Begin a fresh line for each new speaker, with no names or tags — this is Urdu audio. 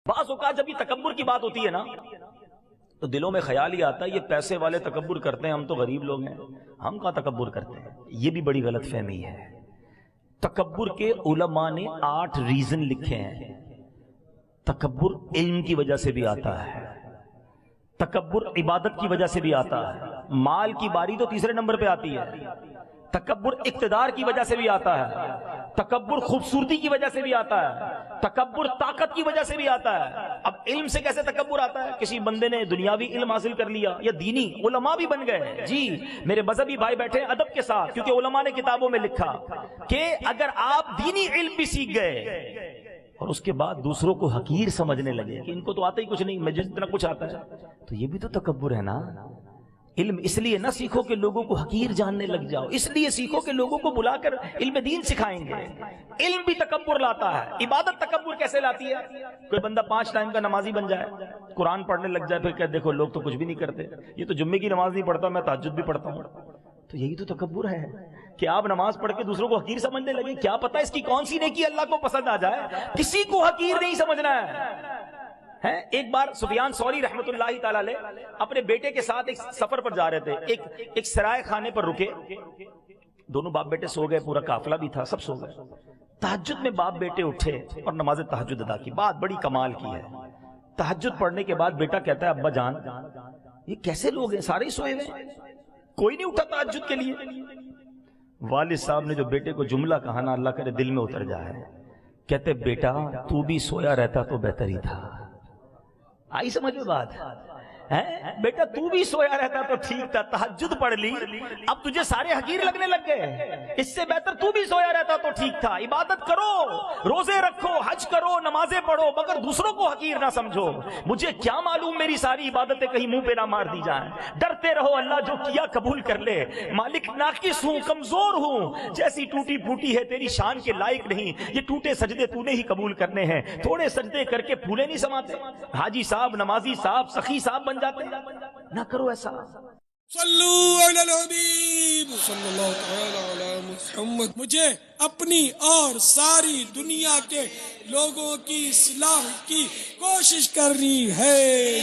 بعض اوقات جب یہ تکبر کی بات ہوتی ہے نا تو دلوں میں خیال ہی آتا ہے یہ پیسے والے تکبر کرتے ہیں، ہم تو غریب لوگ ہیں، ہم کہاں تکبر کرتے ہیں۔ یہ بھی بڑی غلط فہمی ہے۔ تکبر کے علماء نے 8 ریزن لکھے ہیں۔ تکبر علم کی وجہ سے بھی آتا ہے، تکبر عبادت کی وجہ سے بھی آتا ہے، مال کی باری تو تیسرے نمبر پہ آتی ہے، تکبر اقتدار کی وجہ سے بھی آتا ہے، تکبر خوبصورتی کی وجہ سے بھی آتا ہے، تکبر طاقت کی وجہ سے بھی آتا ہے۔ اب علم سے کیسے تکبر آتا ہے؟ کسی بندے نے دنیاوی علم حاصل کر لیا یا دینی، علماء بھی بن گئے۔ جی میرے مذہبی بھائی بیٹھے ہیں ادب کے ساتھ، کیونکہ علماء نے کتابوں میں لکھا کہ اگر آپ دینی علم بھی سیکھ گئے اور اس کے بعد دوسروں کو حقیر سمجھنے لگے کہ ان کو تو آتا ہی کچھ نہیں، مجھے اتنا کچھ آتا ہے، تو یہ بھی تو تکبر ہے نا۔ علم اس لیے نہ سیکھو کہ لوگوں کو حقیر جاننے لگ جاؤ، اس لیے سیکھو کہ لوگوں کو بلا کر علم دین سکھائیں گے۔ علم بھی تکبر لاتا ہے۔ عبادت تکبر کیسے لاتی ہے؟ کوئی بندہ 5 ٹائم کا نمازی بن جائے، قرآن پڑھنے لگ جائے، پھر کہ دیکھو لوگ تو کچھ بھی نہیں کرتے، یہ تو جمعے کی نماز نہیں پڑھتا، میں تہجد بھی پڑھتا ہوں۔ تو یہی تو تکبر ہے کہ آپ نماز پڑھ کے دوسروں کو حقیر سمجھنے لگے۔ کیا پتہ اس کی کون سی نیکی اللہ کو پسند آ جائے، کسی کو حقیر نہیں سمجھنا ہے۔ ایک بار سفیان ثوری رحمت اللہ تعالی علیہ اپنے بیٹے کے ساتھ ایک سفر پر جا رہے تھے، ایک سرائے خانے پر رکے، دونوں باپ بیٹے سو گئے، پورا قافلہ بھی تھا، سب سو گئے۔ تہجد میں باپ بیٹے اٹھے اور نماز تہجد ادا کی۔ بات بڑی کمال کی ہے، تہجد پڑھنے کے بعد بیٹا کہتا ہے ابا جان یہ کیسے لوگ ہیں، سارے سوئے ہوئے، کوئی نہیں اٹھا تہجد کے لیے۔ والد صاحب نے جو بیٹے کو جملہ کہا نا، اللہ کرے دل میں اتر جائے، کہتے بیٹا تو بھی سویا رہتا تو بہتر ہی تھا۔ آئی سمجھ میں بات؟ بیٹا تو بھی سویا رہتا تو ٹھیک تھا، تہجد پڑھ لی، اب تجھے سارے حقیر لگنے لگ گئے، اس سے بہتر تو بھی سویا رہتا تو ٹھیک تھا۔ عبادت کرو، روزے رکھو، حج کرو، نمازیں پڑھو، مگر دوسروں کو حقیر نہ سمجھو۔ مجھے کیا معلوم میری ساری عبادتیں کہیں منہ پہ نہ مار دی جائیں۔ ڈرتے رہو اللہ جو کیا قبول کر لے۔ مالک ناقص ہوں، کمزور ہوں، جیسی ٹوٹی پھوٹی ہے تیری شان کے لائق نہیں، یہ ٹوٹے سجدے تو نے ہی قبول کرنے ہیں۔ تھوڑے سجدے کر کے پھولے نہیں سماتے، حاجی صاحب، نمازی صاحب، سخی صاحب بن جاتے، نہ کرو ایسا۔
صلو علی الحبیب صلی اللہ تعالی علی محمد۔ مجھے اپنی اور ساری دنیا کے لوگوں کی اصلاح کی کوشش کرنی ہے۔